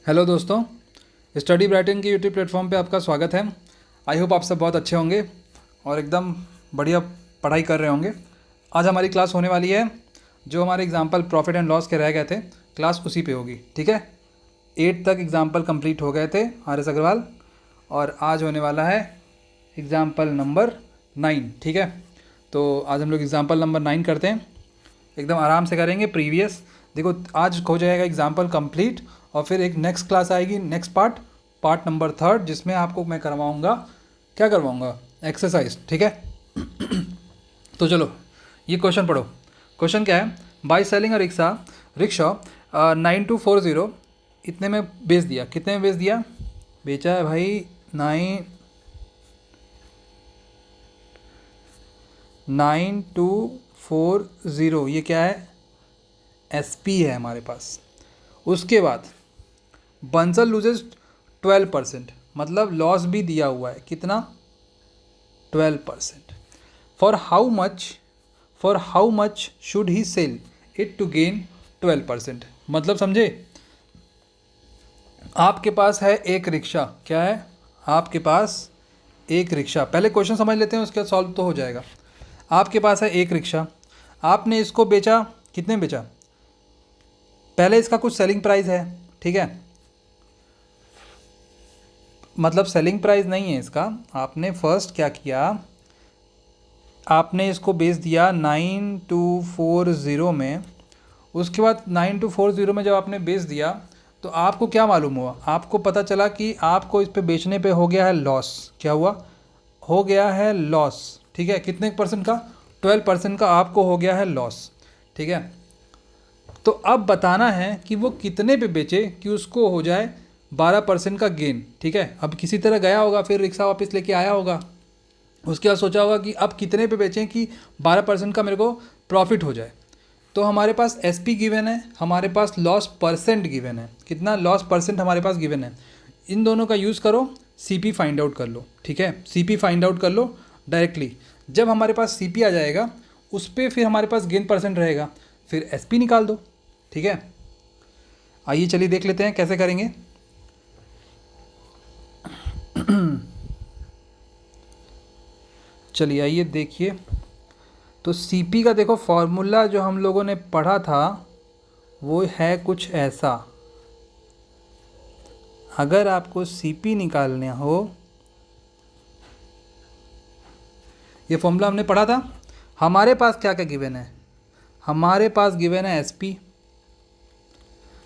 Hello दोस्तों, study Brighton की YouTube platform पे आपका स्वागत है। आई होप आप सब बहुत अच्छे होंगे और एकदम बढ़िया पढ़ाई कर रहे होंगे। आज हमारी क्लास होने वाली है, जो हमारे एग्जाम्पल प्रॉफिट एंड लॉस के रह गए थे, क्लास उसी पे होगी। ठीक है, 8 तक एग्जाम्पल कंप्लीट हो गए थे आर एस अग्रवाल, और आज होने वाला है एग्जाम्पल नंबर 9। ठीक है, तो आज हम लोग एग्जाम्पल नंबर 9 करते हैं। एकदम आराम से करेंगे। प्रीवियस देखो, आज हो जाएगा एग्जाम्पल कंप्लीट और फिर एक नेक्स्ट क्लास आएगी, नेक्स्ट पार्ट नंबर 3, जिसमें आपको मैं करवाऊँगा, क्या करवाऊँगा, एक्सरसाइज। ठीक है तो चलो ये क्वेश्चन पढ़ो। क्वेश्चन क्या है? बाई सेलिंग अ रिक्शा 9240 इतने में बेच दिया। कितने में बेच दिया? बेचा है भाई 9240। ये क्या है? SP है हमारे पास। उसके बाद बंसल लूजेज 12%, मतलब लॉस भी दिया हुआ है। कितना? 12%। For how much should he sell it to gain 12%। मतलब समझे, आपके पास है एक रिक्शा। क्या है? आपके पास एक रिक्शा। पहले क्वेश्चन समझ लेते हैं, उसके बाद सॉल्व तो हो जाएगा। आपके पास है एक रिक्शा, आपने इसको बेचा। कितने में बेचा? पहले इसका कुछ सेलिंग प्राइस है। ठीक है, मतलब सेलिंग प्राइस नहीं है इसका। आपने फर्स्ट क्या किया, आपने इसको बेच दिया 9240 में। उसके बाद 9240 में जब आपने बेच दिया तो आपको क्या मालूम हुआ? आपको पता चला कि आपको इस पे बेचने पे हो गया है लॉस। क्या हुआ? हो गया है लॉस। ठीक है, कितने परसेंट का? 12% का आपको हो गया है लॉस। ठीक है, तो अब बताना है कि वो कितने पे बेचे कि उसको हो जाए 12% का गेन। ठीक है, अब किसी तरह गया होगा, फिर रिक्शा वापस लेके आया होगा, उसके बाद सोचा होगा कि अब कितने पे बेचें कि 12% का मेरे को प्रॉफिट हो जाए। तो हमारे पास SP गिवन है, हमारे पास लॉस परसेंट गिवन है। कितना लॉस परसेंट हमारे पास गिवन है? इन दोनों का यूज़ करो, CP फाइंड आउट कर लो। ठीक है, CP फाइंड आउट कर लो डायरेक्टली। जब हमारे पास CP आ जाएगा, उस पर फिर हमारे पास गेन परसेंट रहेगा, फिर SP निकाल दो। ठीक है, आइए चलिए देख लेते हैं कैसे करेंगे। चलिए आइए देखिए। तो CP का देखो फॉर्मूला जो हम लोगों ने पढ़ा था वो है कुछ ऐसा। अगर आपको CP निकालना हो, ये फॉर्मूला हमने पढ़ा था। हमारे पास क्या क्या गिवन है? हमारे पास गिवन है SP,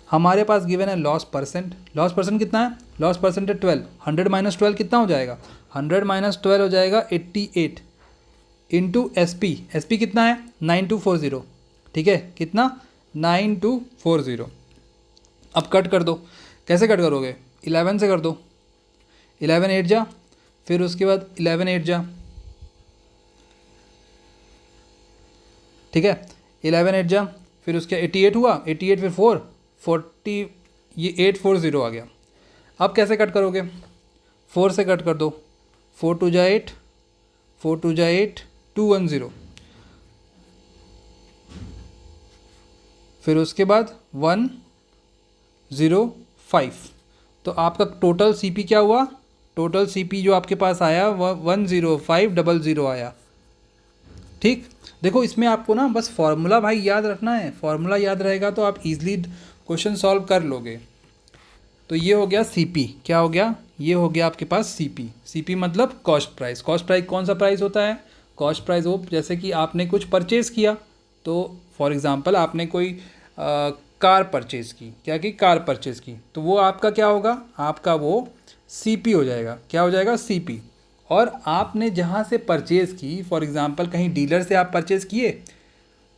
हमारे पास गिवन है लॉस परसेंट। लॉस परसेंट कितना है? लॉस परसेंट है 12। 100 माइनस 12 कितना हो जाएगा? 100 माइनस 12 हो जाएगा 88 इंटू SP कितना है? 9240। ठीक है, कितना? 9240। अब कट कर दो। कैसे कट करोगे? 11 से कर दो। 11 8 जा, फिर उसके बाद 11 8 जा। ठीक है, 11 8 जा, फिर उसके 88 हुआ, 88 फिर 40, ये 840 आ गया। अब कैसे कट करोगे? 4 से कट कर दो। 4 2 जा 8, 4 2 जा 8, 210। फिर उसके बाद 105। तो आपका टोटल CP क्या हुआ? टोटल CP जो आपके पास आया वह 10500 आया। ठीक, देखो इसमें आपको ना बस फॉर्मूला भाई याद रखना है। फॉर्मूला याद रहेगा तो आप इजीली क्वेश्चन सॉल्व कर लोगे। तो ये हो गया CP। क्या हो गया? ये हो गया आपके पास CP मतलब कॉस्ट प्राइस। कॉस्ट प्राइस कौन सा प्राइस होता है? कॉस्ट प्राइस वो, जैसे कि आपने कुछ परचेज़ किया, तो फॉर एग्ज़ाम्पल आपने कोई कार परचेज़ की। क्या की? कार परचेज़ की, तो वो आपका क्या होगा? आपका वो CP हो जाएगा। क्या हो जाएगा? CP। और आपने जहाँ से परचेज़ की, फॉर एग्ज़ाम्पल कहीं डीलर से आप परचेज़ किए,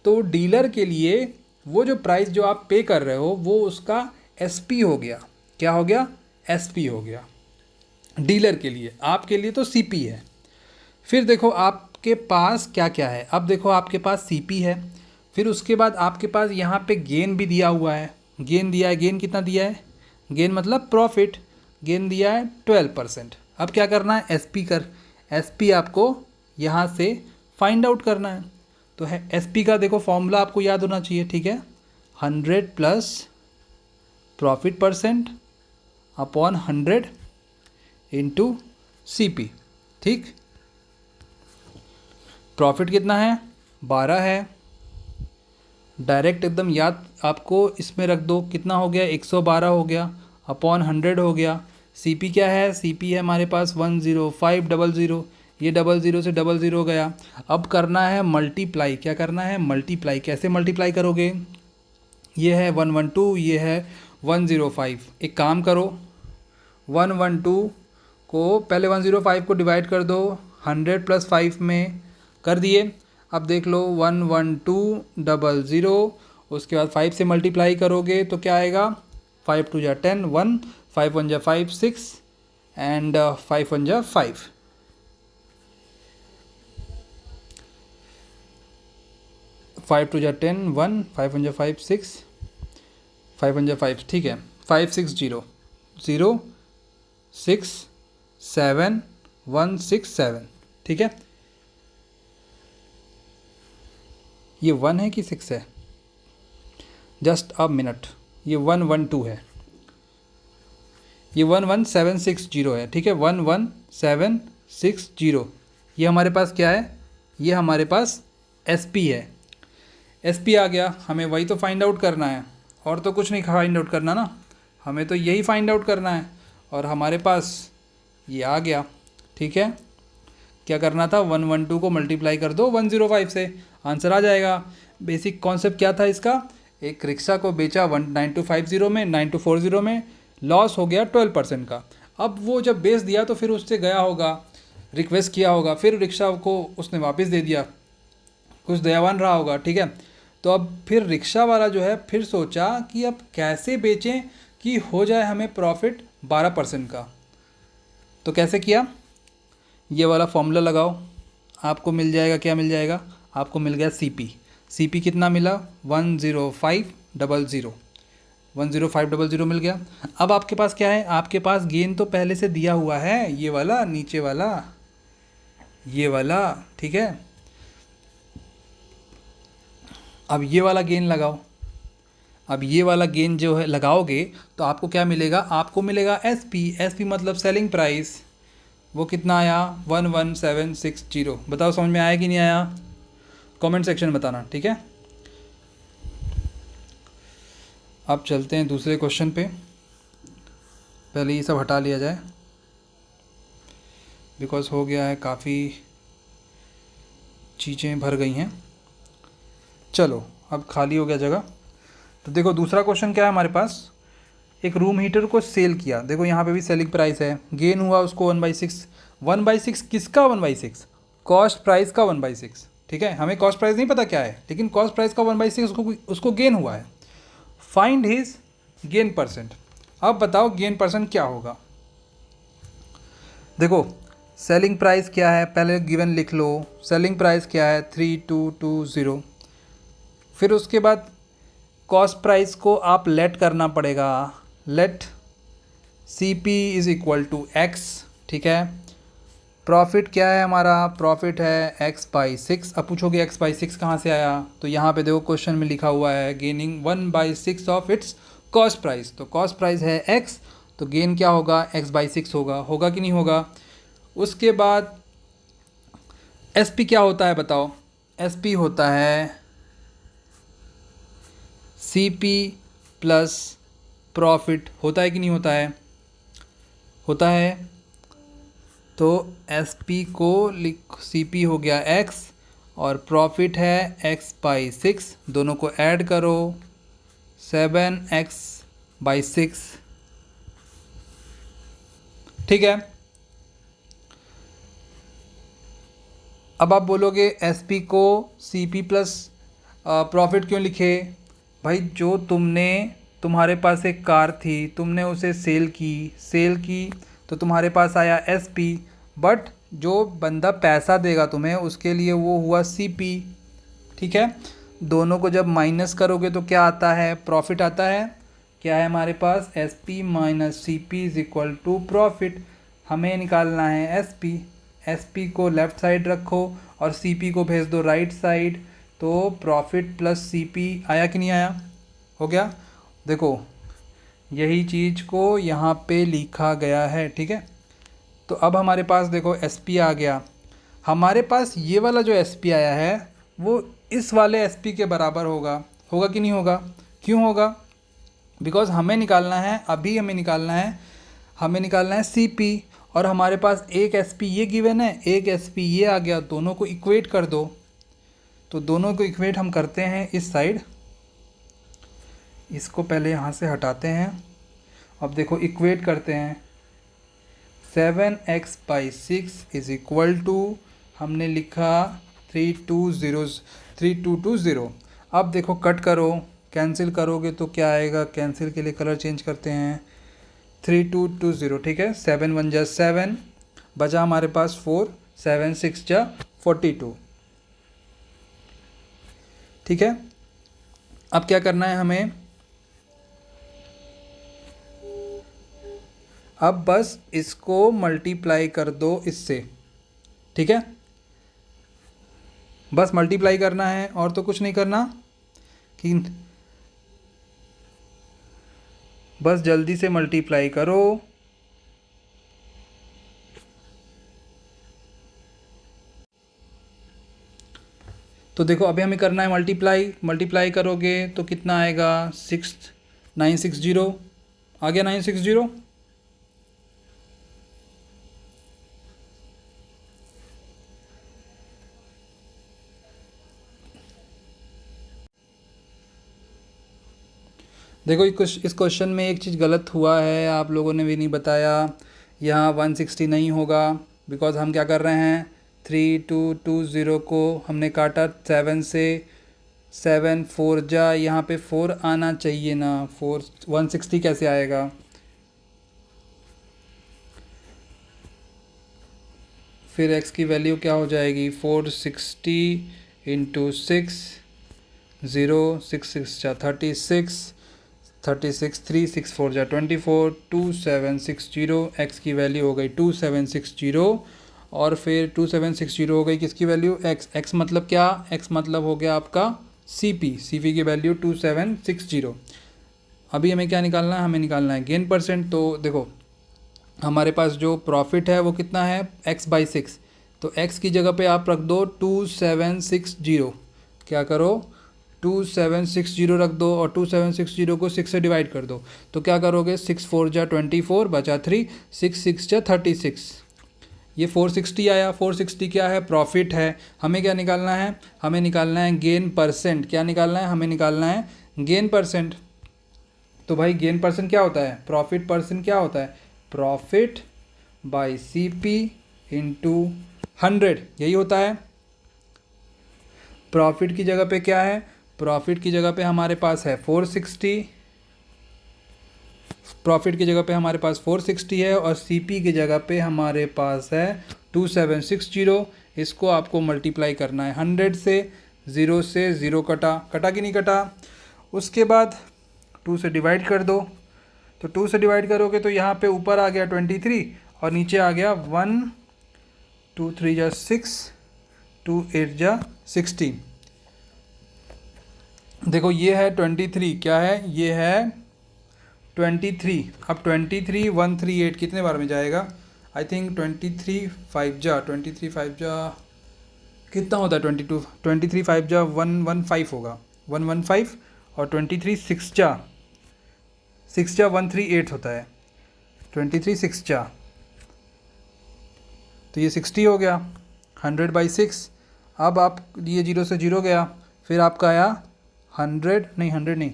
तो डीलर के लिए वो जो प्राइस जो आप पे कर रहे हो वो उसका SP हो गया। क्या हो गया? SP हो गया डीलर के लिए। आपके लिए तो CP है। फिर देखो आपके पास क्या क्या है। अब देखो आपके पास CP है, फिर उसके बाद आपके पास यहाँ पे गेन भी दिया हुआ है। गेन दिया है। गेन कितना दिया है? गेन मतलब प्रॉफिट। गेन दिया है 12%। अब क्या करना है? SP कर। SP आपको यहाँ से फाइंड आउट करना है। तो है SP का देखो फॉर्मूला आपको याद होना चाहिए। ठीक है, 100 plus profit percent upon 100 into CP। ठीक, प्रॉफिट कितना है, 12 है। डायरेक्ट एकदम याद आपको इसमें रख दो, कितना हो गया, 112 हो गया, अपॉन 100 हो गया। CP क्या है, CP है हमारे पास 10500, ये 00 से 00 गया। अब करना है मल्टीप्लाई, क्या करना है, मल्टीप्लाई। कैसे मल्टीप्लाई करोगे, ये है 112, ये है 105। एक काम करो, 112 को पहले 105 को डिवाइड कर दो 100 + 5 में, कर दिए। अब देख लो 11200, उसके बाद 5 से मल्टीप्लाई करोगे तो क्या आएगा, 5 2 जा 10, 1 5 1 जा 5 6 एंड 5 1 जा 5। 5 2 जा 10, 1 5 1 जा 5 6 5 1 जा 5, ठीक है। 5 6 0 0 6 7 1 6 7, ठीक है। ये 1 है कि 6 है, जस्ट अ मिनट, ये 112 है, ये 11760 है, ठीक है। 11760, ये हमारे पास क्या है, ये हमारे पास SP है। SP आ गया, हमें वही तो फाइंड आउट करना है, और तो कुछ नहीं फाइंड आउट करना ना, हमें तो यही फाइंड आउट करना है। और हमारे पास ये आ गया, ठीक है। क्या करना था, 112 को मल्टीप्लाई कर दो 105 से, आंसर आ जाएगा। बेसिक कॉन्सेप्ट क्या था इसका, एक रिक्शा को बेचा 9250 में, 9240 में, लॉस हो गया 12% का। अब वो जब बेच दिया तो फिर उससे गया होगा, रिक्वेस्ट किया होगा, फिर रिक्शा को उसने वापस दे दिया, कुछ दयावान रहा होगा, ठीक है। तो अब फिर रिक्शा वाला जो है फिर सोचा कि अब कैसे बेचें कि हो जाए हमें प्रॉफिट 12% का। तो कैसे किया, ये वाला फॉर्मूला लगाओ, आपको मिल जाएगा, क्या मिल जाएगा, आपको मिल गया CP कितना मिला, 10500, 10500 मिल गया। अब आपके पास क्या है, आपके पास गेन तो पहले से दिया हुआ है, ये वाला नीचे वाला, ये वाला, ठीक है। अब ये वाला गेन लगाओ, अब ये वाला गेन जो है लगाओगे तो आपको क्या मिलेगा, आपको मिलेगा SP मतलब सेलिंग प्राइस, वो कितना आया, 11760। बताओ समझ में आया कि नहीं आया, कमेंट सेक्शन में बताना, ठीक है। अब चलते हैं दूसरे क्वेश्चन पे, पहले ये सब हटा लिया जाए बिकॉज हो गया है, काफ़ी चीज़ें भर गई हैं। चलो अब खाली हो गया जगह। तो देखो दूसरा क्वेश्चन क्या है हमारे पास, एक रूम हीटर को सेल किया, देखो यहाँ पे भी सेलिंग प्राइस है, गेन हुआ उसको 1/6। 1/6 किसका, 1/6 कॉस्ट प्राइस का 1/6, ठीक है। हमें कॉस्ट प्राइस नहीं पता क्या है, लेकिन कॉस्ट प्राइस का 1/6 उसको गेन हुआ है। Find his gain percent. अब बताओ गेन परसेंट क्या होगा। देखो सेलिंग प्राइस क्या है, पहले गिवन लिख लो, सेलिंग प्राइस क्या है 3220। फिर उसके बाद कॉस्ट प्राइस को आप लेट करना पड़ेगा, लेट CP = X, ठीक है। प्रॉफिट क्या है हमारा, प्रॉफिट है X/6। अब पूछोगे X/6 कहाँ से आया, तो यहाँ पे देखो क्वेश्चन में लिखा हुआ है gaining 1/6 of its cost price. तो कॉस्ट प्राइस है X, तो गेन क्या होगा, X/6 होगा कि नहीं होगा। उसके बाद SP क्या होता है बताओ, SP होता है CP प्लस प्रॉफिट, होता है कि नहीं होता है, होता है। तो SP को लिख, CP हो गया X और प्रॉफिट है X/6, दोनों को ऐड करो 7X/6, ठीक है। अब आप बोलोगे SP को CP प्लस प्रॉफिट क्यों लिखे, भाई जो तुम्हारे पास एक कार थी, तुमने उसे सेल की तो तुम्हारे पास आया SP, बट जो बंदा पैसा देगा तुम्हें उसके लिए वो हुआ CP, ठीक है। दोनों को जब माइनस करोगे तो क्या आता है, प्रॉफिट आता है। क्या है हमारे पास, SP - CP = प्रॉफिट। हमें निकालना है SP को लेफ़्ट साइड रखो और CP को भेज दो राइट साइड, तो प्रॉफिट प्लस CP आया कि नहीं आया, हो गया। देखो यही चीज़ को यहाँ पे लिखा गया है, ठीक है। तो अब हमारे पास देखो SP आ गया, हमारे पास ये वाला जो SP आया है वो इस वाले SP के बराबर होगा, होगा कि नहीं होगा? क्यों होगा? बिकॉज हमें निकालना है, अभी हमें निकालना है CP, और हमारे पास एक SP ये गिवन है, एक SP ये आ गया, दोनों को इक्वेट कर दो। तो दोनों को इक्वेट हम करते हैं इस साइड, इसको पहले यहाँ से हटाते हैं। अब देखो इक्वेट करते हैं, 7x/6 इज़ इक्वल टू, हमने लिखा 3220। अब देखो कट करो, कैंसिल करोगे तो क्या आएगा? कैंसिल के लिए कलर चेंज करते हैं, 3220, ठीक है। 7 1 जा 7, बचा हमारे पास 4, 7 6 जा 42, ठीक है। अब क्या करना है हमें? अब बस इसको मल्टीप्लाई कर दो इससे, ठीक है। बस मल्टीप्लाई करना है और तो कुछ नहीं करना, कि बस जल्दी से मल्टीप्लाई करो। तो देखो अभी हमें करना है मल्टीप्लाई करोगे तो कितना आएगा? 960 आ गया, 960। देखो इस क्वेश्चन में एक चीज़ गलत हुआ है, आप लोगों ने भी नहीं बताया। यहाँ 160 नहीं होगा, बिकॉज हम क्या कर रहे हैं, 3220 को हमने काटा 7 से, 7 4 जा, यहाँ पे 4 आना चाहिए ना, 4 160 कैसे आएगा? फिर x की वैल्यू क्या हो जाएगी? 460 इंटू 6, 0 6 6 जा 36, 36 3 6 4 जा 24, 2760, x की वैल्यू हो गई 2760, और फिर 2760 हो गई किसकी वैल्यू? x मतलब क्या? x मतलब हो गया आपका CP की वैल्यू 2760। अभी हमें क्या निकालना है? हमें निकालना है गेन परसेंट। तो देखो हमारे पास जो प्रॉफिट है वो कितना है? x/6, तो x की जगह पे आप रख दो 2760, क्या करो? 2760 रख दो, और 2760 को 6 से डिवाइड कर दो, तो क्या करोगे? 6 4 जा 24, बचा 3, 6 6 जा 36, ये 460 आया। 460 क्या है? प्रॉफिट है। हमें क्या निकालना है? हमें निकालना है गेन परसेंट। क्या निकालना है? हमें निकालना है गेन परसेंट। तो भाई गेन परसेंट क्या होता है? प्रॉफिट परसेंट क्या होता है? प्रॉफिट बाय CP इंटू 100, यही होता है। प्रॉफिट की जगह पे क्या है? प्रॉफिट की जगह पे हमारे पास है 460, प्रॉफिट की जगह पे हमारे पास 460 है, और CP की जगह पे हमारे पास है 2760। इसको आपको मल्टीप्लाई करना है 100 से, 0 से 0 कटा कि नहीं कटा? उसके बाद 2 से डिवाइड कर दो, तो 2 से डिवाइड करोगे तो यहाँ पे ऊपर आ गया 23 और नीचे आ गया 1 2 3 जा 6, 2 8 जा 16। देखो ये है 23, क्या है? ये है 23। अब 23 138 कितने बार में जाएगा? आई थिंक 23 5 जा कितना होता है? 23 5 जा 115 होगा, 115, और 23 6 जा 138 होता है, 23 6 जा, तो ये 60 हो गया, 100/6। अब आप ये 0 से 0 गया, फिर आपका आया 100 नहीं,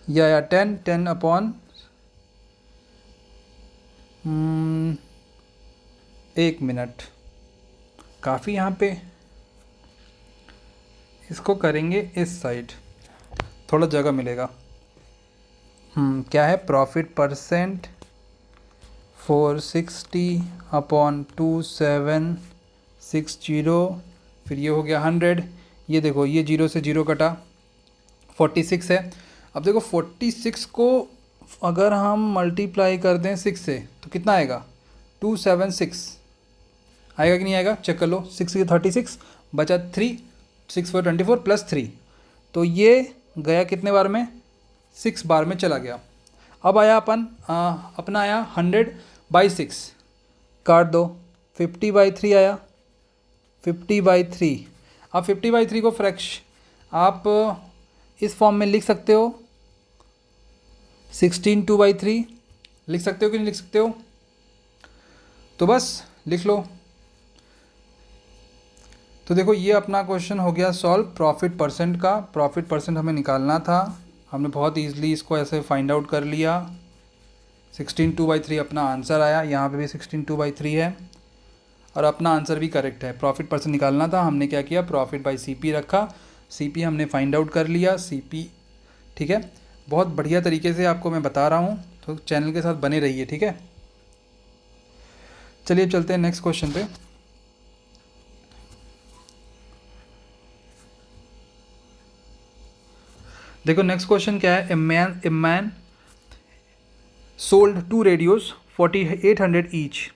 यह आया 10 अपॉन 1 मिनट। काफ़ी यहाँ पे इसको करेंगे इस साइड, थोड़ा जगह मिलेगा। क्या है? प्रॉफिट परसेंट 460 अपॉन 2760, फिर ये हो गया 100। ये देखो ये 0 से 0 कटा, 46 है। अब देखो 46 को अगर हम मल्टीप्लाई कर दें 6 से तो कितना आएगा? 276 आएगा कि नहीं आएगा? चेक कर लो। 6 की 36, बचा 3, 6 4 24 प्लस 3, तो ये गया कितने बार में, 6 बार में चला गया। अब आया अपना आया 100/6, काट दो, 50/3 आया, 50/3। अब 50/3 को आप इस फॉर्म में लिख सकते हो, 16/2/3 लिख सकते हो कि नहीं लिख सकते हो, तो बस लिख लो। तो देखो ये अपना क्वेश्चन हो गया सॉल्व प्रॉफिट परसेंट का। प्रॉफिट परसेंट हमें निकालना था, हमने बहुत ईजिली इसको ऐसे फाइंड आउट कर लिया। 16/2/3 अपना आंसर आया, यहाँ पे भी 16/2/3 है और अपना आंसर भी करेक्ट है। प्रॉफिट परसेंट निकालना था, हमने क्या किया, प्रॉफिट बाई सीपी रखा, सीपी हमने फाइंड आउट कर लिया, सीपी। ठीक है, बहुत बढ़िया तरीके से आपको मैं बता रहा हूँ, तो चैनल के साथ बने रहिए। ठीक है, चलिए चलते हैं नेक्स्ट क्वेश्चन पे। देखो नेक्स्ट क्वेश्चन क्या है, a man sold 2 radios 4800 each.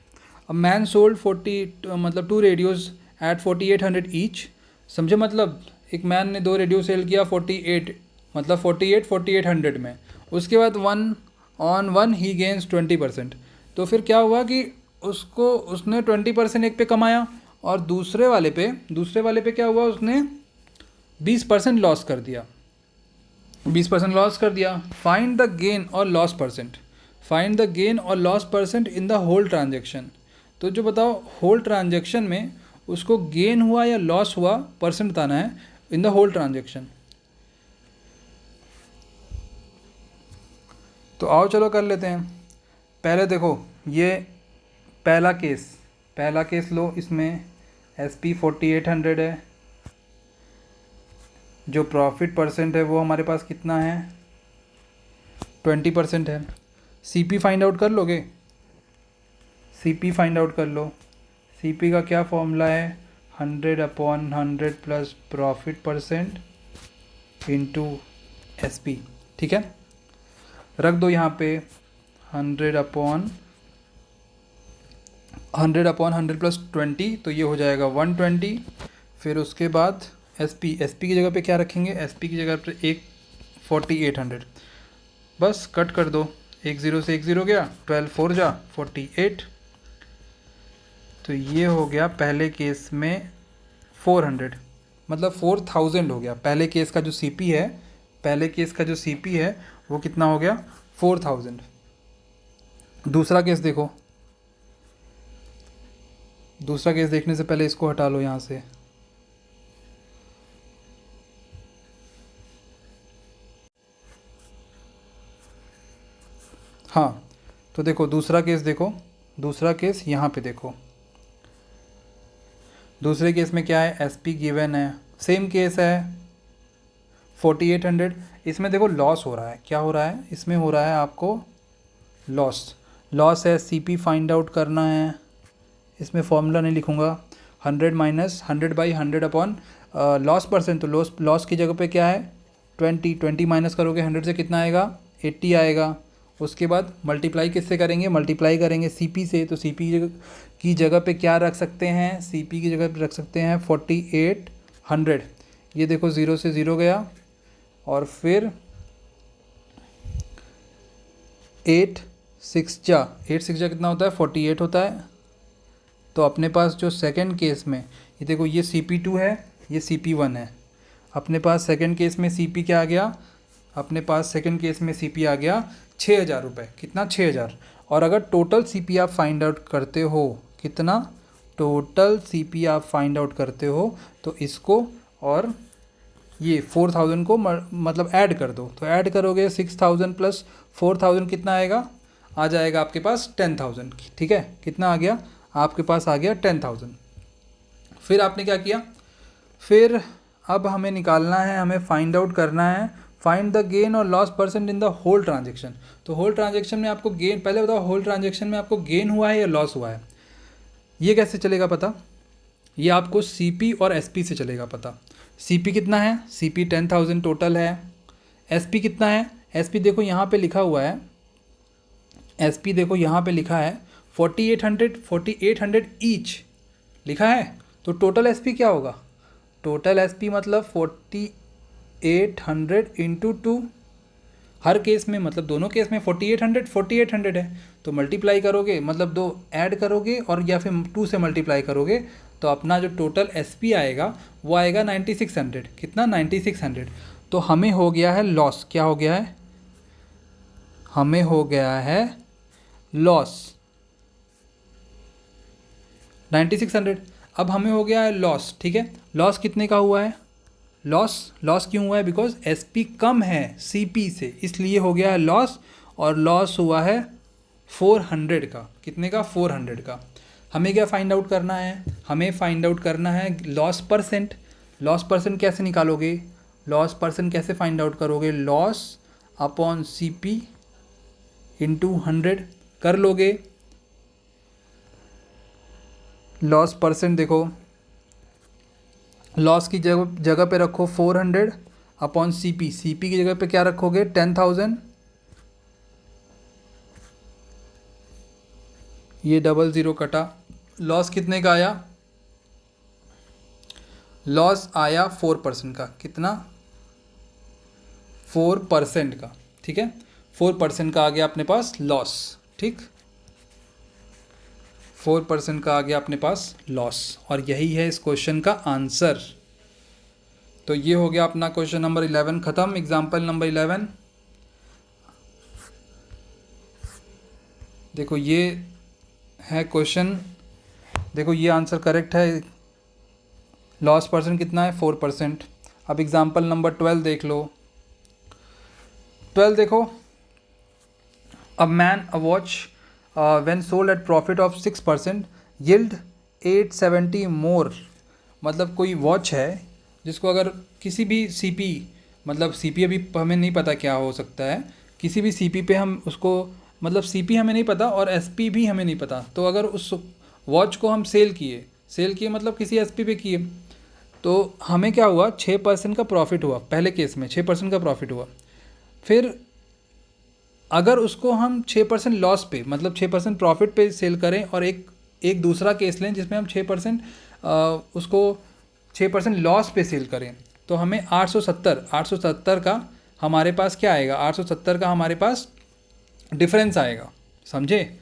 A man sold 2 radios at 4800 each. समझे, मतलब एक मैन ने 2 रेडियो सेल किया 4800 में। उसके बाद वन ही गेन्स 20%। तो फिर क्या हुआ कि उसने 20% एक पे कमाया और दूसरे वाले पे क्या हुआ, उसने 20% लॉस कर दिया। 20% लॉस कर दिया। फाइंड द गेन और loss percent, find the gain और loss percent in the whole transaction. तो जो बताओ होल ट्रांजेक्शन में उसको गेन हुआ या लॉस हुआ, परसेंट बताना है इन द होल ट्रांजेक्शन। तो आओ चलो कर लेते हैं। पहले देखो ये पहला केस लो, इसमें SP 4800 है, जो प्रॉफिट परसेंट है वो हमारे पास कितना है, 20% है। सीपी फाइंड आउट कर लोगे, सीपी फाइंड आउट कर लो। सीपी का क्या फॉर्मूला है, 100/100 plus profit percent into SP। ठीक है, रख दो यहाँ पे 100/100 प्लस 20, तो ये हो जाएगा 120। फिर उसके बाद SP की जगह पे क्या रखेंगे, SP की जगह पे 4800, बस कट कर दो, 1 0 से 1 0 गया, 12 4 जा 48। तो ये हो गया पहले केस में 400, मतलब 4000 हो गया। पहले केस का जो CP है वो कितना हो गया, 4000। दूसरा केस देखो, दूसरा केस देखने से पहले इसको हटा लो यहाँ से। हाँ, तो देखो दूसरा केस यहाँ पे देखो। दूसरे केस में क्या है, SP गिवन है, सेम केस है 4800। इसमें देखो लॉस हो रहा है, क्या हो रहा है, इसमें हो रहा है आपको लॉस है। CP फाइंड आउट करना है, इसमें फॉर्मूला नहीं लिखूँगा, 100 माइनस 100/100 अपॉन लॉस परसेंट। तो लॉस की जगह पे क्या है, 20 माइनस करोगे 100 से कितना आएगा, 80 आएगा। उसके बाद मल्टीप्लाई किससे करेंगे, CP से। तो CP की जगह पे क्या रख सकते हैं, CP की जगह पे रख सकते हैं 4800। ये देखो 0 से 0 गया और फिर 8 6 जा कितना होता है, 48 होता है। तो अपने पास जो सेकंड केस में ये देखो, ये CP2 है, ये CP1 है। अपने पास सेकंड केस में CP क्या आ गया, अपने पास सेकंड केस में CP आ गया 6000 रुपये। कितना, 6000। और अगर टोटल CP आप फाइंड आउट करते हो, कितना टोटल CP आप फाइंड आउट करते हो, तो इसको और ये 4000 को मतलब ऐड कर दो। तो ऐड करोगे 6000 प्लस 4000 कितना आएगा, आ जाएगा आपके पास 10000। ठीक है, कितना आ गया, आपके पास आ गया 10000। फिर आपने क्या किया, फिर अब हमें निकालना है, हमें फाइंड आउट करना है, फाइंड द गेन और loss percent in the whole transaction. तो होल ट्रांजेक्शन में आपको गेन, पहले बताओ होल ट्रांजेक्शन में आपको गेन हुआ है या लॉस हुआ है, ये कैसे चलेगा पता, ये आपको CP और SP से चलेगा पता। CP कितना है, CP 10000 टोटल है। SP कितना है, SP देखो यहाँ पे लिखा हुआ है, SP देखो यहाँ पे लिखा है 4800 ईच लिखा है। तो टोटल SP क्या होगा, टोटल SP मतलब 4800 इंटू 2, हर केस में मतलब दोनों केस में 4800 है, तो मल्टीप्लाई करोगे मतलब दो ऐड करोगे और या फिर 2 से मल्टीप्लाई करोगे, तो अपना जो टोटल एसपी आएगा वो आएगा 9600। कितना? 9600। तो हमें हो गया है लॉस। क्या हो गया है? हमें हो गया है लॉस 9600। अब हमें हो गया है लॉस, ठीक है। लॉस कितने का हुआ है? लॉस क्यों हुआ है? बिकॉज एसपी कम है सीपी से, इसलिए हो गया है लॉस। और लॉस हुआ है 400 का। कितने का? 400 का। हमें क्या फाइंड आउट करना है? हमें फाइंड आउट करना है लॉस परसेंट। लॉस परसेंट कैसे निकालोगे? लॉस परसेंट कैसे फाइंड आउट करोगे? लॉस अपॉन सीपी इंटू 100 कर लोगे। लॉस परसेंट देखो, लॉस की जगह पे रखो 400 अपॉन सीपी। सीपी की जगह पे क्या रखोगे? 10,000। ये 00 कटा। लॉस कितने का आया? लॉस आया 4% का। कितना? 4% का, ठीक है। 4% का आ गया अपने पास लॉस, ठीक। 4% का आ गया अपने पास लॉस, और यही है इस क्वेश्चन का आंसर। तो ये हो गया अपना क्वेश्चन नंबर 11 ख़त्म। एग्जाम्पल नंबर 11 देखो, ये है क्वेश्चन। देखो ये आंसर करेक्ट है। लॉस परसेंट कितना है? 4%। अब एग्जाम्पल नंबर 12 देख लो। 12 देखो, a man a watch when sold at profit of 6% yield 870 मोर। मतलब कोई वॉच है जिसको अगर किसी भी सीपी, मतलब सीपी अभी हमें नहीं पता क्या हो सकता है, किसी भी सीपी पे हम उसको, मतलब सीपी हमें नहीं पता और एसपी भी हमें नहीं पता, तो अगर उस वॉच को हम सेल किए मतलब किसी एसपी पे किए, तो हमें क्या हुआ? 6% का प्रॉफिट हुआ। पहले केस में 6% का प्रॉफिट हुआ। फिर अगर उसको हम 6% लॉस पे, मतलब 6% प्रॉफिट पे सेल करें, और एक एक दूसरा केस लें जिसमें हम 6% उसको 6% लॉस पे सेल करें, तो हमें 870 का हमारे पास क्या आएगा? 870 का हमारे पास डिफरेंस आएगा। समझे?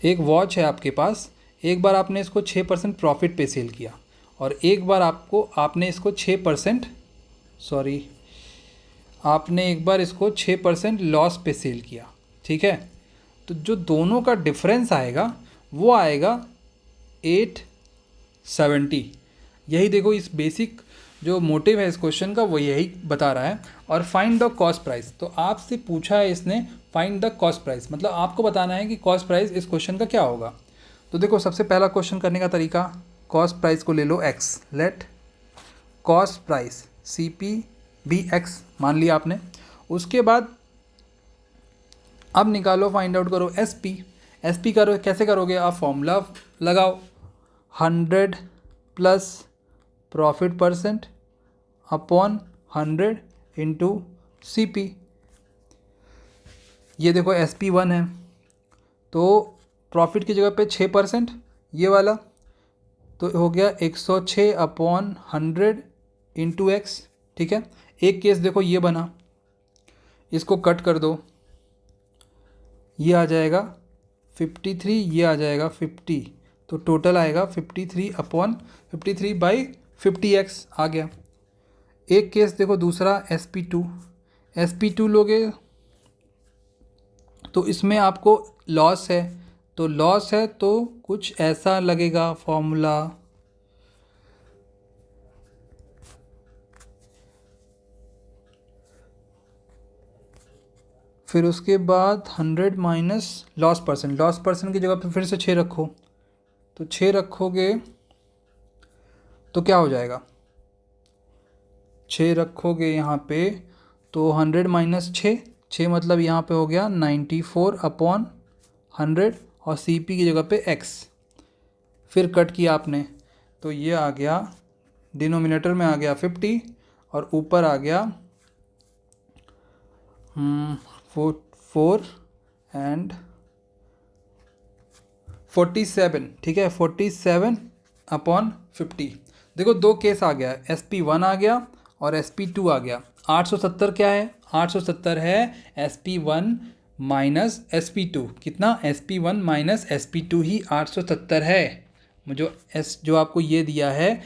एक वॉच है आपके पास, एक बार आपने इसको 6% प्रॉफिट पे सेल किया, और एक बार आपने इसको 6%, सॉरी, आपने एक बार इसको 6% लॉस पे सेल किया, ठीक है। तो जो दोनों का डिफरेंस आएगा वो आएगा 870। यही देखो, इस बेसिक जो मोटिव है इस क्वेश्चन का वो यही बता रहा है। और फाइंड द कॉस्ट प्राइस, तो आपसे पूछा है इसने फाइंड द कॉस्ट प्राइस, मतलब आपको बताना है कि कॉस्ट प्राइस इस क्वेश्चन का क्या होगा। तो देखो, सबसे पहला क्वेश्चन करने का तरीका, कॉस्ट प्राइस को ले लो x, let cost price C P भी एक्स मान लिया आपने। उसके बाद अब निकालो, फाइंड आउट करो एस पी। एस पी करो, कैसे करोगे? आप फॉर्मूला लगाओ, 100 plus profit percent upon 100 into C P. ये देखो एस पी 1 है, तो प्रॉफिट की जगह पे 6% ये वाला, तो हो गया 106 अपॉन 100 इंटू एक्स, ठीक है। एक केस देखो ये बना, इसको कट कर दो, ये आ जाएगा 53, ये आ जाएगा 50, तो टोटल आएगा 53 अपॉन 53 बाई 50x आ गया। एक केस देखो दूसरा SP2 लोगे तो इसमें आपको लॉस है, तो लॉस है तो कुछ ऐसा लगेगा फॉर्मूला, फिर उसके बाद 100 माइनस लॉस परसेंट की जगह पे फिर से 6 रखो, तो 6 रखोगे तो क्या हो जाएगा? 6 रखोगे यहाँ पे तो 100 माइनस 6 मतलब यहाँ पे हो गया 94 अपॉन 100, और सी पी की जगह पे x, फिर कट किया आपने, तो ये आ गया डिनोमिनेटर में आ गया 50 और ऊपर आ गया 4 एंड 47, ठीक है, 47 अपॉन 50। देखो दो केस आ गया, SP1 आ गया और SP2 आ गया। 870 क्या है? 870 है SP1 माइनस SP2। कितना? SP1 माइनस SP2 ही 870 है। जो आपको ये दिया है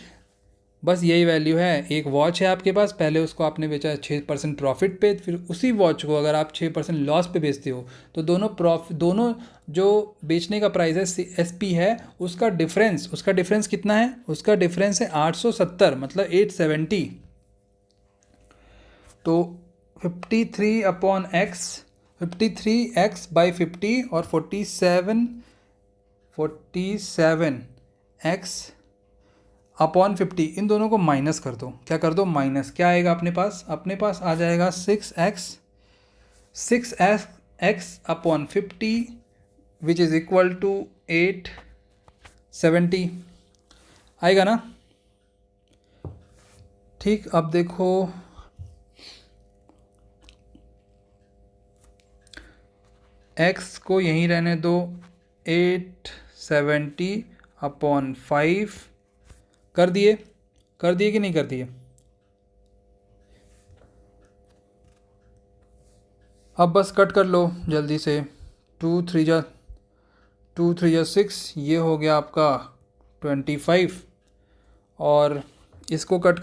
बस यही वैल्यू है। एक वॉच है आपके पास, पहले उसको आपने बेचा 6% प्रॉफिट पे, फिर उसी वॉच को अगर आप 6% लॉस पे बेचते हो तो दोनों जो बेचने का प्राइस है SP है, उसका डिफरेंस कितना है? उसका डिफरेंस है 870, मतलब 870। तो 53/x, 53x/50 और 47x/50, इन दोनों को माइनस कर दो। क्या कर दो? माइनस। क्या आएगा अपने पास? अपने पास आ जाएगा 6x/50 which is equal to 870 आएगा ना? ठीक, अब देखो x को यहीं रहने दो, 870/5 कर दिए कि नहीं कर दिए? अब बस कट कर लो जल्दी से। 2 3 जा 6, ये हो गया आपका 25, और इसको कट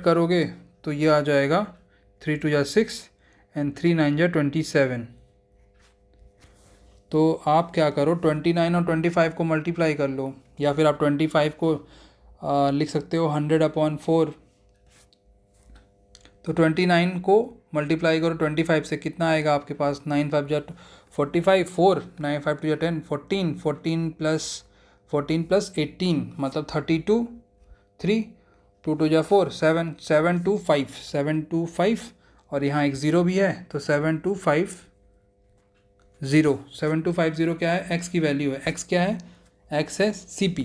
करोगे तो ये आ जाएगा 3 2 जा 6 एंड 3 9 जा 27। तो आप क्या करो, 29 और 25 को मल्टीप्लाई कर लो, या फिर आप 25 को लिख सकते हो 100/4। तो 29 को मल्टीप्लाई करो 25 से, कितना आएगा आपके पास? 9 5 जा 45, 4 9 5 2 जा 10, 14 14 प्लस 18 मतलब 32, 3 2 2 जा 4, 7 7 2 5 7 2 5, और यहाँ एक ज़ीरो भी है तो 7250 क्या है? x की वैल्यू है। x क्या है? x है CP,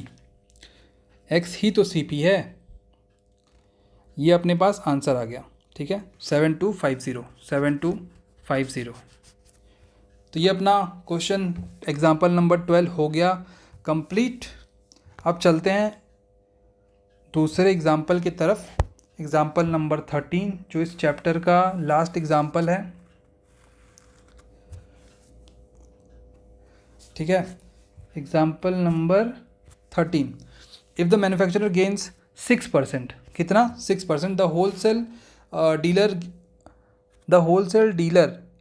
x ही तो CP है। ये अपने पास आंसर आ गया। ठीक है, 7250। तो ये अपना क्वेश्चन एग्जाम्पल नंबर 12 हो गया कंप्लीट। अब चलते हैं दूसरे एग्जाम्पल की तरफ, एग्जाम्पल नंबर 13, जो इस चैप्टर का लास्ट एग्जाम्पल है। ठीक है, example number 13, if the manufacturer gains 6%, कितना? 6%, the wholesale dealer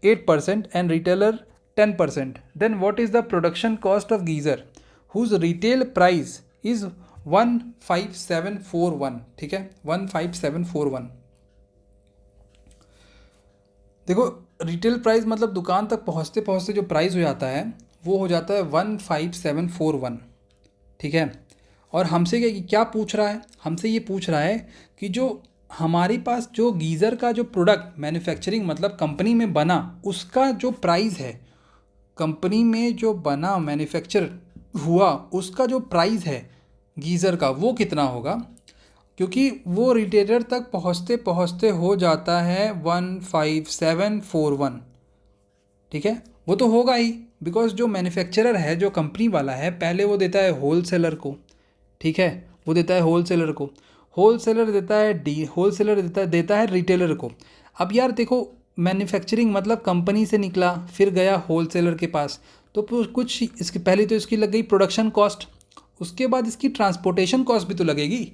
8% and retailer 10%, then what is the production cost of geyser whose retail price is 15741। ठीक है, 15741। देखो रिटेल प्राइस मतलब दुकान तक पहुँचते पहुँचते जो प्राइस हो जाता है वो हो जाता है 15741। ठीक है, और हमसे क्या पूछ रहा है? हमसे ये पूछ रहा है कि जो हमारे पास जो गीज़र का जो प्रोडक्ट मैन्युफैक्चरिंग मतलब कंपनी में बना, उसका जो प्राइस है, कंपनी में जो बना मैन्युफैक्चर हुआ उसका जो प्राइस है गीज़र का, वो कितना होगा? क्योंकि वो रिटेलर तक पहुँचते पहुँचते हो जाता है 15741। ठीक है, वो तो होगा ही, बिकॉज जो मैन्युफैक्चरर है, जो कंपनी वाला है, पहले वो देता है होलसेलर को। ठीक है, वो देता है होलसेलर को, होलसेलर देता है रिटेलर को। अब यार देखो, मैन्युफैक्चरिंग मतलब कंपनी से निकला फिर गया होलसेलर के पास, तो कुछ इसके पहले तो इसकी लग गई प्रोडक्शन कॉस्ट, उसके बाद इसकी ट्रांसपोर्टेशन कॉस्ट भी तो लगेगी।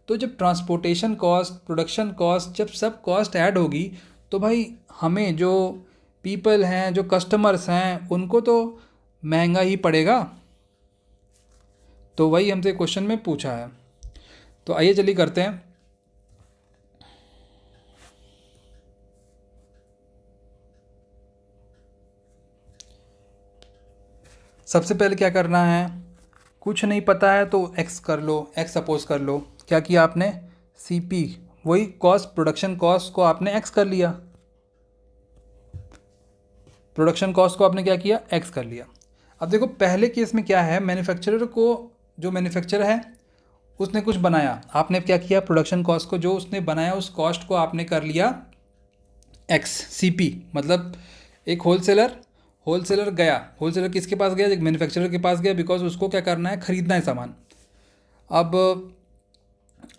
तो जब ट्रांसपोर्टेशन कॉस्ट, प्रोडक्शन कॉस्ट, जब सब कॉस्ट ऐड होगी तो भाई हमें जो पीपल हैं, जो कस्टमर्स हैं, उनको तो महंगा ही पड़ेगा। तो वही हमसे क्वेश्चन में पूछा है। तो आइए चलिए करते हैं। सबसे पहले क्या करना है, कुछ नहीं पता है तो x कर लो, x सपोज कर लो। क्या किया आपने? CP, वही कॉस्ट, प्रोडक्शन कॉस्ट को आपने x कर लिया, प्रोडक्शन कॉस्ट को आपने क्या किया? x कर लिया। अब देखो पहले केस में क्या है, मैन्युफैक्चरर को, जो मैन्युफैक्चरर है उसने कुछ बनाया, आपने क्या किया? प्रोडक्शन कॉस्ट को जो उसने बनाया उस कॉस्ट को आपने कर लिया x, CP मतलब एक होलसेलर गया, होलसेलर किसके पास गया? एक मैन्युफैक्चरर के पास गया, बिकॉज उसको क्या करना है, ख़रीदना है सामान। अब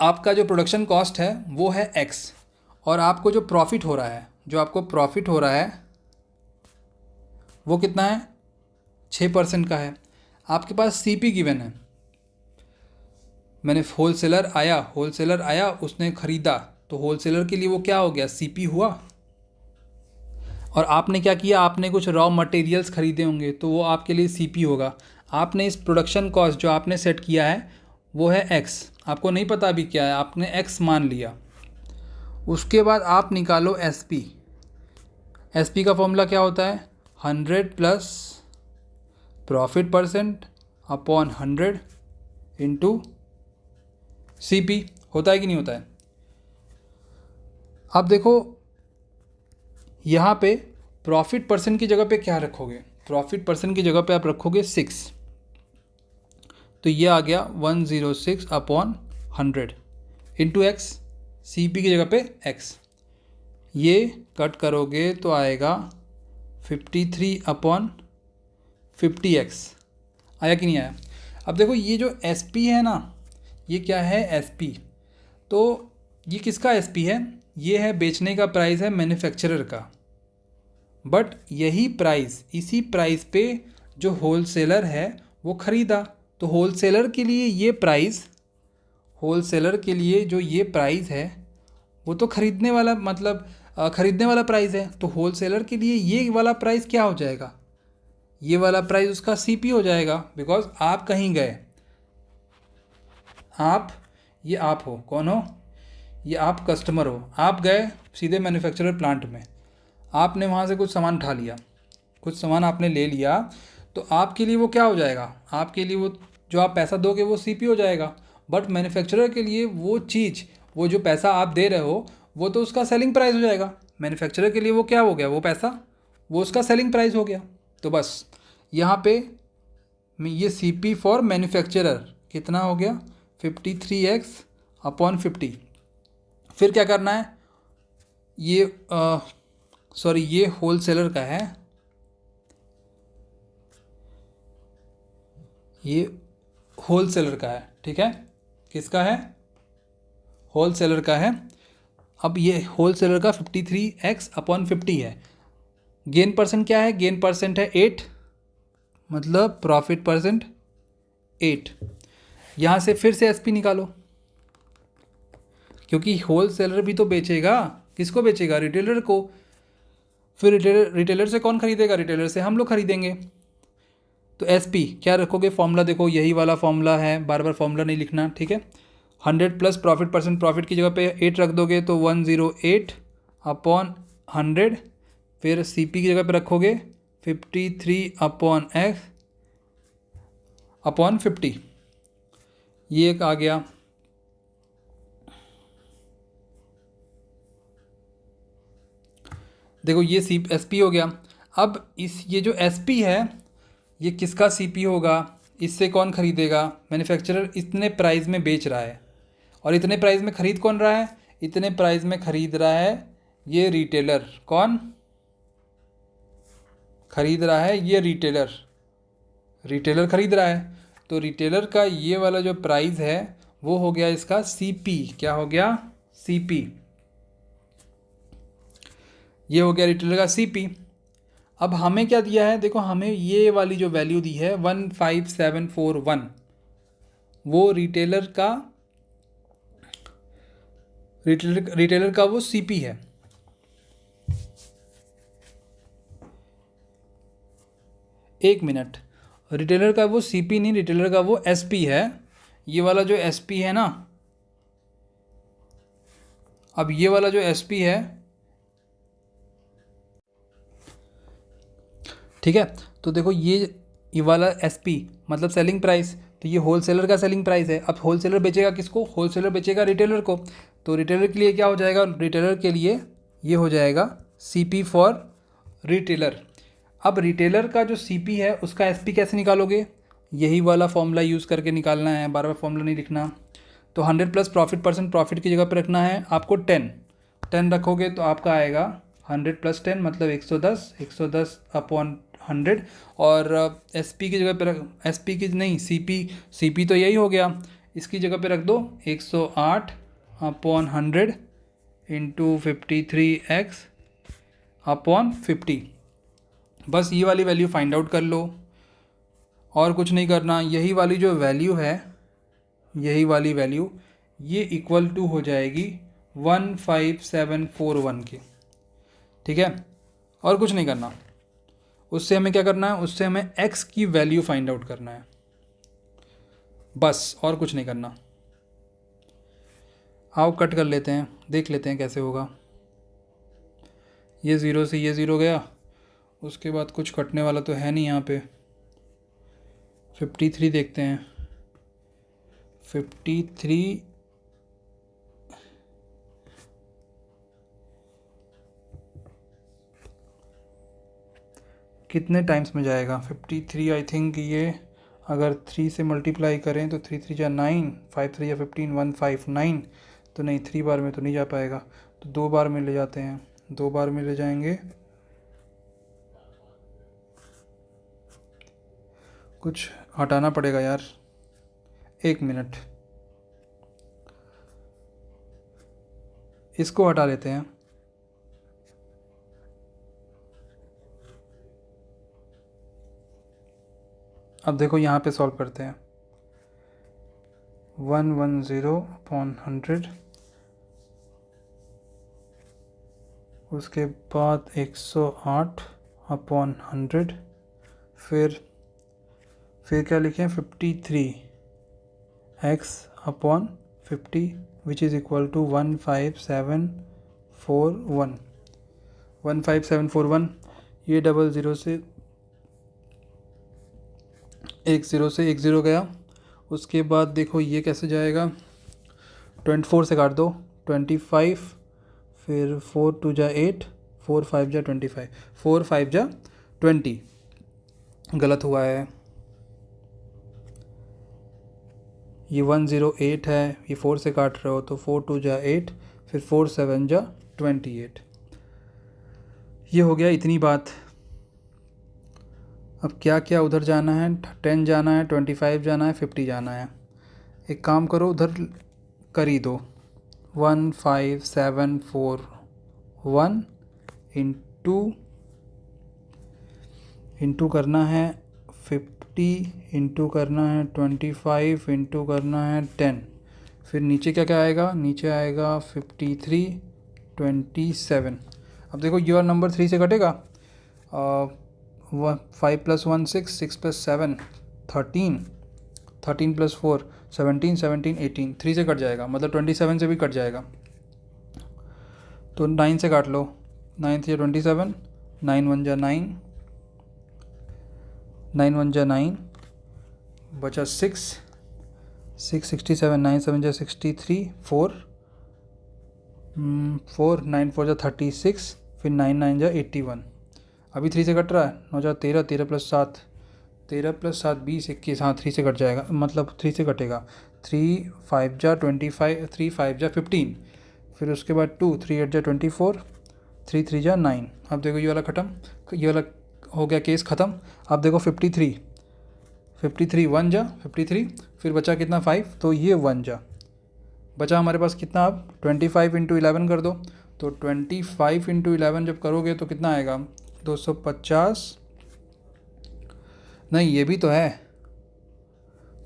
आपका जो प्रोडक्शन कॉस्ट है वो है एक्स, और आपको जो प्रॉफिट हो रहा है, जो आपको प्रॉफिट हो रहा है वो कितना है? 6% का है। आपके पास सीपी गिवन है, मैंने होलसेलर आया उसने ख़रीदा, तो होलसेलर के लिए वो क्या हो गया? सीपी हुआ। और आपने क्या किया? आपने कुछ रॉ मटेरियल्स ख़रीदे होंगे, तो वो आपके लिए सीपी होगा। आपने इस प्रोडक्शन कॉस्ट जो आपने सेट किया है वो है एक्स, आपको नहीं पता अभी क्या है, आपने एक्स मान लिया। उसके बाद आप निकालो एसपी। एसपी का फॉर्मूला क्या होता है? 100 plus profit percent upon 100 into CP. होता है कि नहीं होता है? अब देखो यहाँ पे प्रॉफिट परसेंट की जगह पे क्या रखोगे? प्रॉफिट परसेंट की जगह पे आप रखोगे 6, तो ये आ गया 106 अपॉन 100 इंटू एक्स। सीपी की जगह पे एक्स, ये कट करोगे तो आएगा 53 अपॉन 50x। आया कि नहीं आया? अब देखो ये जो एसपी है ना, ये क्या है? एसपी। तो ये किसका एसपी है? ये है बेचने का प्राइस है मैन्युफैक्चरर का, बट यही प्राइस, इसी प्राइस पे जो होलसेलर है वो ख़रीदा, तो होलसेलर के लिए ये प्राइस, होलसेलर के लिए जो ये प्राइस है वो तो ख़रीदने वाला, मतलब ख़रीदने वाला प्राइस है। तो होलसेलर के लिए ये वाला प्राइस क्या हो जाएगा? ये वाला प्राइस उसका सीपी हो जाएगा, बिकॉज आप कहीं गए, आप, ये आप हो, कौन हो? ये आप कस्टमर हो। आप गए सीधे मैन्युफैक्चरर प्लांट में, आपने वहाँ से कुछ सामान उठा लिया, कुछ सामान आपने ले लिया, तो आपके लिए वो क्या हो जाएगा? आपके लिए वो जो आप पैसा दोगे वो सीपी हो जाएगा। बट मैन्युफैक्चरर के लिए वो चीज़, वो जो पैसा आप दे रहे हो वो तो उसका सेलिंग प्राइस हो जाएगा। मैन्युफैक्चरर के लिए वो क्या हो गया? वो पैसा, वो उसका सेलिंग प्राइस हो गया। तो बस यहाँ पे ये सीपी फॉर मैन्युफैक्चरर कितना हो गया? 53x upon 50। फिर क्या करना है? ये सॉरी, ये होलसेलर का है, ये होलसेलर का है, ठीक है? किसका है? होलसेलर का है। अब ये होलसेलर का 53x अपॉन 50 है। गेन परसेंट क्या है? गेन परसेंट है 8, मतलब प्रॉफिट परसेंट 8। यहाँ से फिर से एसपी निकालो, क्योंकि होलसेलर भी तो बेचेगा, किसको बेचेगा? रिटेलर को। फिर रिटेलर से कौन खरीदेगा? रिटेलर से हम लोग खरीदेंगे। तो एसपी क्या रखोगे? फॉर्मूला देखो, यही वाला फॉर्मूला है, बार बार फॉर्मूला नहीं लिखना, ठीक है? 100 प्लस प्रॉफिट परसेंट, प्रॉफिट की जगह पे 8 रख दोगे तो 108 अपॉन 100। फिर सीपी की जगह पे रखोगे 53 अपॉन एक्स अपॉन 50, ये एक आ गया। देखो ये एसपी हो गया। अब ये जो एसपी है ये किसका सीपी होगा? इससे कौन खरीदेगा? मैन्युफैक्चरर इतने प्राइस में बेच रहा है, और इतने प्राइस में ख़रीद कौन रहा है? इतने प्राइस में ख़रीद रहा है ये रिटेलर। कौन ख़रीद रहा है? ये रिटेलर, रिटेलर ख़रीद रहा है। तो रिटेलर का ये वाला जो प्राइस है वो हो गया इसका सीपी। क्या हो गया? सीपी। ये हो गया रिटेलर का सीपी। अब हमें क्या दिया है? देखो हमें ये वाली जो वैल्यू दी है 15741, वो रिटेलर का वो सीपी है। एक मिनट, रिटेलर का वो सीपी नहीं, रिटेलर का वो एसपी है। ये वाला जो एसपी है ना, अब ये वाला जो एसपी है, ठीक है? तो देखो ये वाला एसपी मतलब सेलिंग प्राइस, तो ये होलसेलर का सेलिंग प्राइस है। अब होलसेलर बेचेगा किसको? होलसेलर बेचेगा रिटेलर को। तो रिटेलर के लिए क्या हो जाएगा? रिटेलर के लिए ये हो जाएगा सीपी फॉर रिटेलर। अब रिटेलर का जो सीपी है उसका एसपी कैसे निकालोगे? यही वाला फॉर्मूला यूज़ करके निकालना है, बार बार फॉर्मूला नहीं लिखना। तो 100 प्लस प्रॉफिट परसेंट, प्रॉफिट की जगह पर रखना है आपको 10 रखोगे तो आपका आएगा 100 प्लस 10 मतलब 110 अपॉन 100 और एस पी की जगह पे रख, एस पी की नहीं, सी पी तो यही हो गया, इसकी जगह पे रख दो 108 अपॉन 100 इंटू 53x अपॉन 50। बस ये वाली वैल्यू फाइंड आउट कर लो और कुछ नहीं करना। यही वाली जो वैल्यू है, यही वाली वैल्यू ये इक्वल टू हो जाएगी 15741 के। ठीक है, और कुछ नहीं करना। उससे हमें क्या करना है, उससे हमें x की वैल्यू फाइंड आउट करना है, बस और कुछ नहीं करना। आओ कट कर लेते हैं, देख लेते हैं कैसे होगा। ये ज़ीरो से ये ज़ीरो गया, उसके बाद कुछ कटने वाला तो है नहीं यहाँ पे। 53 देखते हैं, 53 कितने टाइम्स में जाएगा। 53 आई थिंक ये अगर 3 से मल्टीप्लाई करें तो 3 3 जा 9, 5 3 जा 15, 159, तो नहीं 3 बार में तो नहीं जा पाएगा, तो 2 बार में ले जाते हैं, 2 बार में ले जाएंगे। कुछ हटाना पड़ेगा यार, 1 मिनट, इसको हटा लेते हैं। अब देखो यहाँ पे सॉल्व करते हैं। 110 अपॉन 100, उसके बाद 108 अपॉन 100, फिर क्या लिखें 53x upon 50 which is equal to 15741। ये 00 से 1 ज़ीरो गया। उसके बाद देखो ये कैसे जाएगा, 24 से काट दो, 25, फिर 4 2 जा 8, 4 5 जा 25, 4 5 जा 20, गलत हुआ है। ये 108 है, ये 4 से काट रहे हो तो 4 2 जा 8, फिर 4 7 जा 28। ये हो गया इतनी बात। अब क्या क्या उधर जाना है, 10 जाना है, 25 जाना है, 50 जाना है। एक काम करो, उधर कर ही दो, 15741 इंटू करना है 50, इंटू करना है 25, इंटू करना है 10, फिर नीचे क्या क्या आएगा, नीचे आएगा 53 27। अब देखो ये नंबर 3 से कटेगा, 5 + 1 6, 6 + 7 13, 13 + 4 17, 17 18, 3 से कट जाएगा, मतलब 27 से भी कट जाएगा, तो 9 से काट लो, 9 से 27, 9 1 जा 9, 9 1 जा 9, बचा 6 67, 9 7 जा 63, 4 9 4 जा 36, फिर 9 9 जा 81। अभी 3 से कट रहा है, 9 जा 13, 13 + 7, 13 + 7 20 21, हाँ 3 से कट जाएगा, मतलब 3 से कटेगा। 3 5 जा 25, 3 5 जा 15, फिर उसके बाद 2 3 8 जा 24, 3 3 जा 9। अब देखो ये वाला ख़त्म, ये वाला हो गया केस ख़त्म। अब देखो 53 1 जा 53, फिर बचा कितना 5, तो ये 1 जा बचा हमारे पास कितना, अब 25 × 11 कर दो, तो 25 × 11 जब करोगे तो कितना आएगा 250, नहीं ये भी तो है,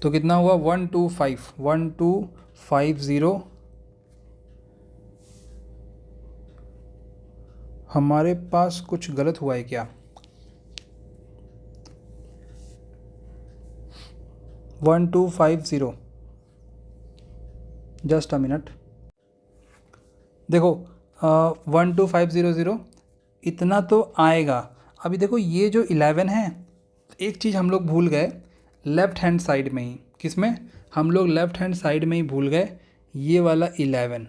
तो कितना हुआ 1250। हमारे पास कुछ गलत हुआ है क्या, 1250, जस्ट अ मिनट। देखो 12500 इतना तो आएगा। अभी देखो ये जो 11 है, एक चीज़ हम लोग भूल गए लेफ़्ट हैंड साइड में ही, किसमें, हम लोग लेफ़्ट हैंड साइड में ही भूल गए ये वाला 11,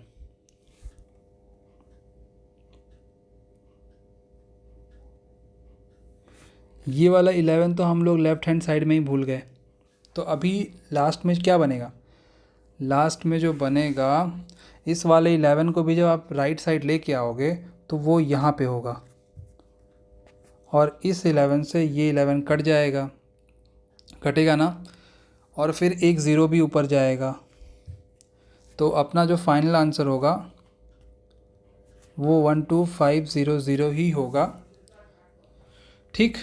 ये वाला 11 तो हम लोग लेफ़्ट हैंड साइड में ही भूल गए। तो अभी लास्ट में क्या बनेगा, लास्ट में जो बनेगा इस वाले 11 को भी जब आप राइट साइड लेके आओगे तो वो यहाँ पे होगा, और इस 11 से ये 11 कट जाएगा, कटेगा ना, और फिर एक ज़ीरो भी ऊपर जाएगा। तो अपना जो फाइनल आंसर होगा वो 12500 ही होगा। ठीक,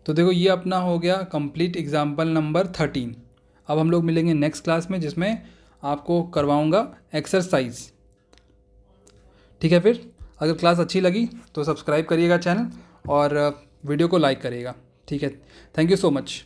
तो देखो ये अपना हो गया कंप्लीट एग्जाम्पल नंबर 13। अब हम लोग मिलेंगे नेक्स्ट क्लास में, जिसमें आपको करवाऊँगा एक्सरसाइज। ठीक है, फिर अगर क्लास अच्छी लगी तो सब्सक्राइब करिएगा चैनल और वीडियो को लाइक करिएगा। ठीक है, थैंक यू सो मच।